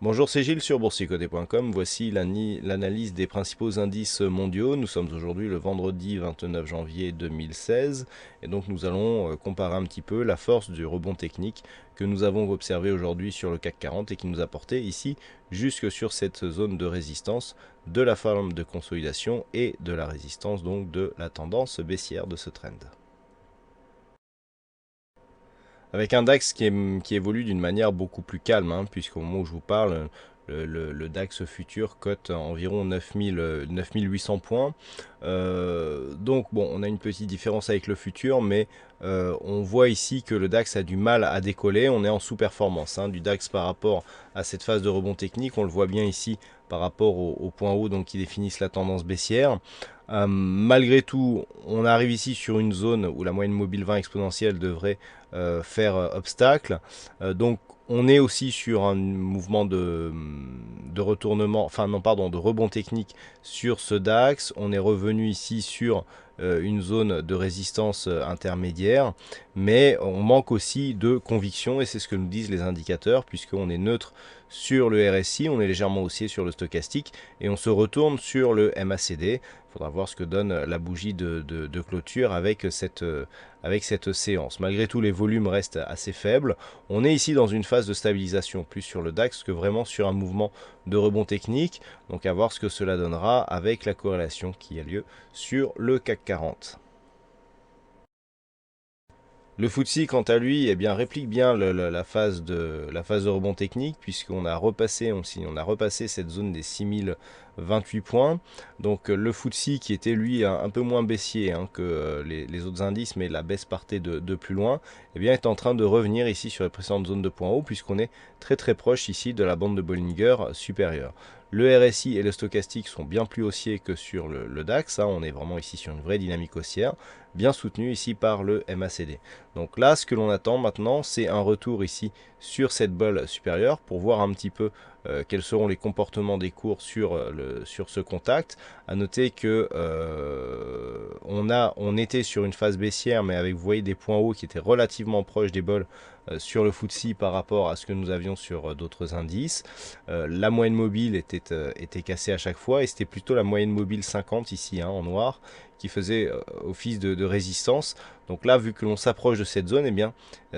Bonjour, c'est Gilles sur boursicoté.com. Voici l'analyse des principaux indices mondiaux. Nous sommes aujourd'hui le vendredi 29 janvier 2016 et donc nous allons comparer un petit peu la force du rebond technique que nous avons observé aujourd'hui sur le CAC 40 et qui nous a porté ici jusque sur cette zone de résistance de la forme de consolidation et de la résistance donc de la tendance baissière de ce trend. Avec un DAX qui évolue d'une manière beaucoup plus calme, hein, puisqu'au moment où je vous parle, le DAX futur cote environ 9800 points. Donc bon, on a une petite différence avec le futur, mais on voit ici que le DAX a du mal à décoller. On est en sous-performance du DAX par rapport à cette phase de rebond technique. On le voit bien ici par rapport au point haut donc, qui définissent la tendance baissière. Malgré tout, on arrive ici sur une zone où la moyenne mobile 20 exponentielle devrait faire obstacle. Donc on est aussi sur un mouvement de retournement, enfin non pardon, de rebond technique sur ce DAX. On est revenu ici sur une zone de résistance intermédiaire, mais on manque aussi de conviction et c'est ce que nous disent les indicateurs puisqu'on est neutre sur le RSI, on est légèrement haussier sur le stochastique et on se retourne sur le MACD. Il faudra voir ce que donne la bougie de clôture avec cette séance. Malgré tout, les volumes restent assez faibles. On est ici dans une phase de stabilisation, plus sur le DAX que vraiment sur un mouvement de rebond technique. Donc à voir ce que cela donnera avec la corrélation qui a lieu sur le CAC 40. Le FTSE, quant à lui, eh bien, réplique bien la phase de rebond technique, puisqu'on a repassé cette zone des 6028 points. Donc le FTSE, qui était lui un peu moins baissier que les autres indices, mais la baisse partait de plus loin, eh bien, est en train de revenir ici sur les précédentes zones de points hauts, puisqu'on est très proche ici de la bande de Bollinger supérieure. Le RSI et le stochastique sont bien plus haussiers que sur le DAX. On est vraiment ici sur une vraie dynamique haussière, bien soutenue ici par le MACD. Donc là, ce que l'on attend maintenant, c'est un retour ici sur cette bolle supérieure pour voir un petit peu quels seront les comportements des cours sur ce contact. À noter que on était sur une phase baissière, mais avec, vous voyez, des points hauts qui étaient relativement proches des bols sur le FTSE par rapport à ce que nous avions sur d'autres indices. La moyenne mobile était cassée à chaque fois et c'était plutôt la moyenne mobile 50 ici en noir qui faisait office de résistance. Donc là, vu que l'on s'approche de cette zone, eh bien,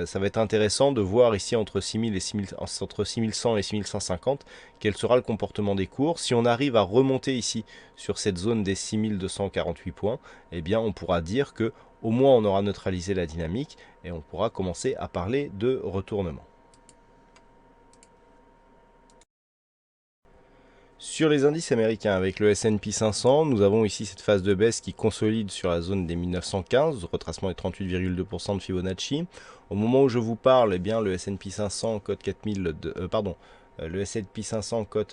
ça va être intéressant de voir ici entre 6100 et 6150 quel sera le comportement des cours. Si on arrive à remonter ici sur cette zone des 6248 points, eh bien, on pourra dire que au moins on aura neutralisé la dynamique et on pourra commencer à parler de retournement. Sur les indices américains, avec le S&P 500, nous avons ici cette phase de baisse qui consolide sur la zone des 1915, retracement des 38,2% de Fibonacci. Au moment où je vous parle, eh bien, le S&P 500 cote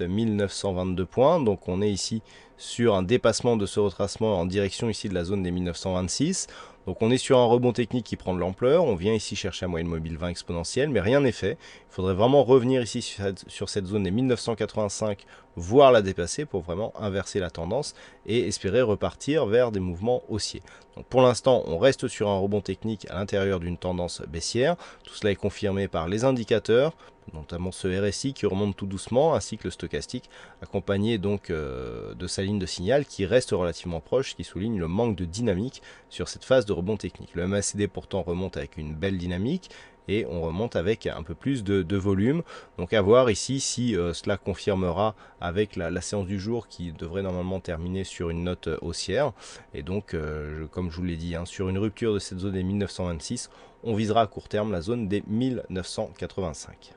1922 points, donc on est ici sur un dépassement de ce retracement en direction ici de la zone des 1926. Donc on est sur un rebond technique qui prend de l'ampleur, on vient ici chercher la moyenne mobile 20 exponentielle, mais rien n'est fait. Il faudrait vraiment revenir ici sur cette zone des 1985, voire la dépasser pour vraiment inverser la tendance et espérer repartir vers des mouvements haussiers. Donc pour l'instant, on reste sur un rebond technique à l'intérieur d'une tendance baissière. Tout cela est confirmé par les indicateurs, notamment ce RSI qui remonte tout doucement, ainsi que le stochastique, accompagné donc de sa ligne de signal qui reste relativement proche, qui souligne le manque de dynamique sur cette phase de rebond technique. Le MACD pourtant remonte avec une belle dynamique, et on remonte avec un peu plus de volume. Donc à voir ici si cela confirmera avec la séance du jour qui devrait normalement terminer sur une note haussière. Et donc, comme je vous l'ai dit, sur une rupture de cette zone des 1926, on visera à court terme la zone des 1985.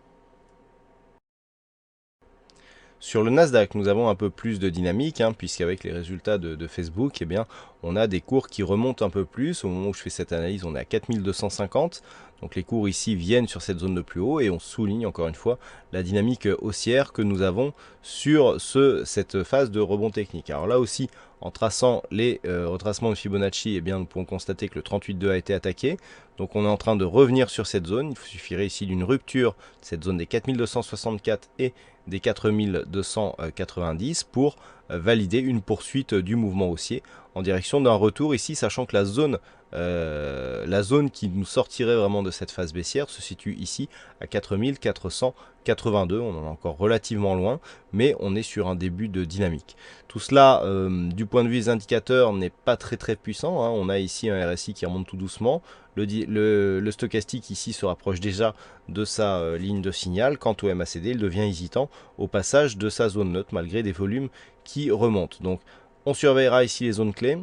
Sur le Nasdaq, nous avons un peu plus de dynamique, puisqu'avec les résultats de Facebook, eh bien, on a des cours qui remontent un peu plus. Au moment où je fais cette analyse, on est à 4250. Donc les cours ici viennent sur cette zone de plus haut et on souligne encore une fois la dynamique haussière que nous avons sur cette phase de rebond technique. Alors là aussi, en traçant les retracements de Fibonacci, eh bien, nous pouvons constater que le 38,2 a été attaqué. Donc on est en train de revenir sur cette zone. Il suffirait ici d'une rupture de cette zone des 4264 et des 4290 pour valider une poursuite du mouvement haussier en direction d'un retour ici, sachant que la zone la zone qui nous sortirait vraiment de cette phase baissière se situe ici à 4482. On en est encore relativement loin, mais on est sur un début de dynamique. Tout cela, du point de vue des indicateurs, n'est pas très puissant, hein. On a ici un RSI qui remonte tout doucement. Le stochastique ici se rapproche déjà de sa ligne de signal. Quant au MACD, il devient hésitant au passage de sa zone neutre malgré des volumes qui remontent. Donc on surveillera ici les zones clés.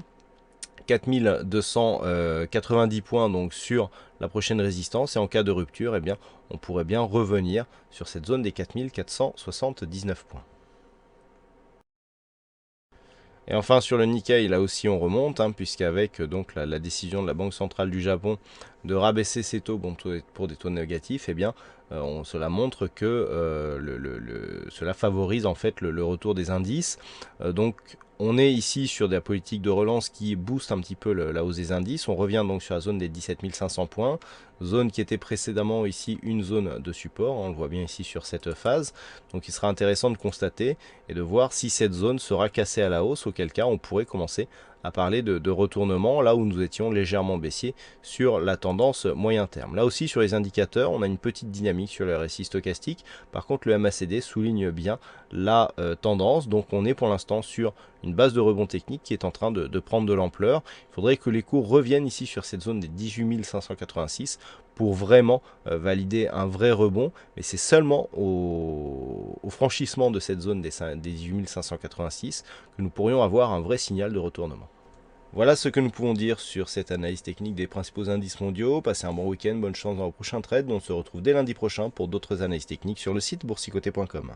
4290 points donc sur la prochaine résistance, et en cas de rupture, eh bien, on pourrait bien revenir sur cette zone des 4479 points. Et enfin sur le Nikkei, là aussi on remonte, hein, puisqu'avec donc la décision de la Banque centrale du Japon de rabaisser ses taux pour des taux négatifs, eh bien, cela montre que cela favorise en fait le retour des indices. Donc on est ici sur des politiques de relance qui boostent un petit peu la hausse des indices. On revient donc sur la zone des 17 500 points, zone qui était précédemment ici une zone de support, on le voit bien ici sur cette phase. Donc il sera intéressant de constater et de voir si cette zone sera cassée à la hausse, auquel cas on pourrait commencer à parler de retournement, là où nous étions légèrement baissiers sur la tendance moyen terme. Là aussi sur les indicateurs, on a une petite dynamique sur le RSI stochastique. Par contre le MACD souligne bien la tendance, donc on est pour l'instant sur une base de rebond technique qui est en train de prendre de l'ampleur. Il faudrait que les cours reviennent ici sur cette zone des 18 586 pour vraiment valider un vrai rebond, mais c'est seulement au franchissement de cette zone des 18 586 que nous pourrions avoir un vrai signal de retournement. Voilà ce que nous pouvons dire sur cette analyse technique des principaux indices mondiaux. Passez un bon week-end, bonne chance dans vos prochains trades. On se retrouve dès lundi prochain pour d'autres analyses techniques sur le site boursicoté.com.